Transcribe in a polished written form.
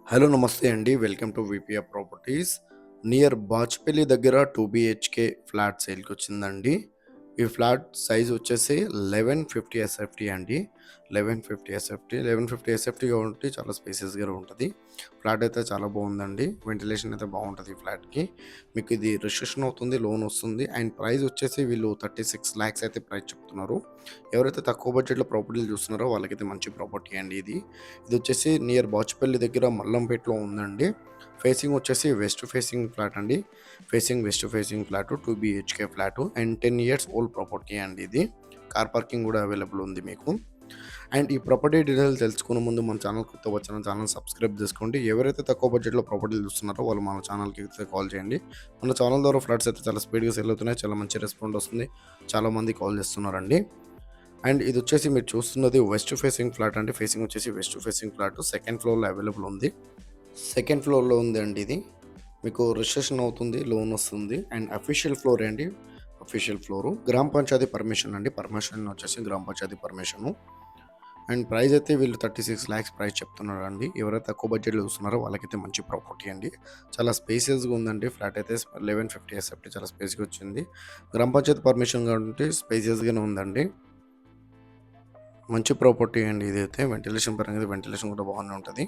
Hello నమస్తే అండి. Welcome to VPR properties. Near Bachupally దగ్గర 2 బీహెచ్‌కే ఫ్లాట్ సేల్‌కొచ్చిందండి. ఈ ఫ్లాట్ సైజ్ వచ్చేసి 1150 ఎస్ఎఫ్టీ అండి. 1150 ఎస్ఎఫ్టీ కాబట్టి చాలా స్పేసియస్‌గా ఉంటది. ఫ్లాట్ అయితే చాలా బాగుందండి. వెంటిలేషన్ అయితే బాగుంటది ఈ ఫ్లాట్‌కి. మీకు ఇది రిజిస్ట్రేషన్ అవుతుంది, లోన్ వస్తుంది. అండ్ ప్రైస్ వచ్చేసి వీళ్ళు 36 లాక్స్ అయితే ప్రైస్ చెప్తున్నారు. ఎవరైతే తక్కువ బడ్జెట్‌లో ప్రాపర్టీలు చూస్తున్నారో వాళ్ళకైతే మంచి ప్రాపర్టీ అండి ఇది. ఇది వచ్చేసి నియర్ బాచుపల్లి దగ్గర మల్లంపేటలో ఉందండి. ఫేసింగ్ వచ్చేసి వెస్ట్ ఫేసింగ్ ఫ్లాట్ అండి. West facing flat 2 BHK flat and 10 years old property అండి ఇది. కార్ పార్కింగ్ కూడా అవైలబుల్ ఉంది మీకు. అండ్ ఈ ప్రాపర్టీ డీటెయిల్స్ తెలుసుకునే ముందు మన ఛానల్ కొత్త వచ్చిన ఛానల్ సబ్స్క్రైబ్ చేసుకోండి. ఎవరైతే తక్కువ బడ్జెట్‌లో ప్రాపర్టీలు చూస్తున్నారో వాళ్ళు మన ఛానల్‌కి అయితే కాల్ చేయండి. మన ఛానల్ ద్వారా ఫ్లాట్స్ అయితే చాలా స్పీడ్‌గా సేల్ అవుతున్నాయి. చాలా మంచి రెస్పాండ్ వస్తుంది. చాలామంది కాల్ చేస్తున్నారండి. అండ్ ఇది వచ్చేసి మీరు చూస్తున్నది వెస్ట్ ఫేసింగ్ ఫ్లాట్ అండి. ఫేసింగ్ వచ్చేసి వెస్ట్ ఫేసింగ్ ఫ్లాట్ సెకండ్ ఫ్లోర్‌లో అవైలబుల్ ఉంది. సెకండ్ ఫ్లోర్‌లో ఉందండి ఇది. మీకు రిజిస్ట్రేషన్ అవుతుంది, లోన్ వస్తుంది. అండ్ అఫీషియల్ ఫ్లోరే అండి. Official floor. గ్రామ పంచాయతీ పర్మిషన్ అండి. పర్మిషన్ వచ్చేసి గ్రామ పంచాయతీ పర్మిషను. అండ్ ప్రైస్ అయితే వీళ్ళు 36 లాక్స్ ప్రైస్ చెప్తున్నారండి. ఎవరైతే తక్కువ బడ్జెట్‌లో చూస్తున్నారో వాళ్ళకైతే మంచి ప్రాపర్టీ అండి. చాలా స్పేసియస్‌గా ఉందండి. ఫ్లాట్ అయితే 1150 ఎస్ఎఫ్టీ చాలా స్పేస్‌గా వచ్చింది. గ్రామ పంచాయతీ పర్మిషన్ కాబట్టి స్పేసియస్‌గానే ఉందండి. మంచి ప్రాపర్టీ అండి ఇదైతే. వెంటిలేషన్ పరంగా వెంటిలేషన్ కూడా బాగానే ఉంటది.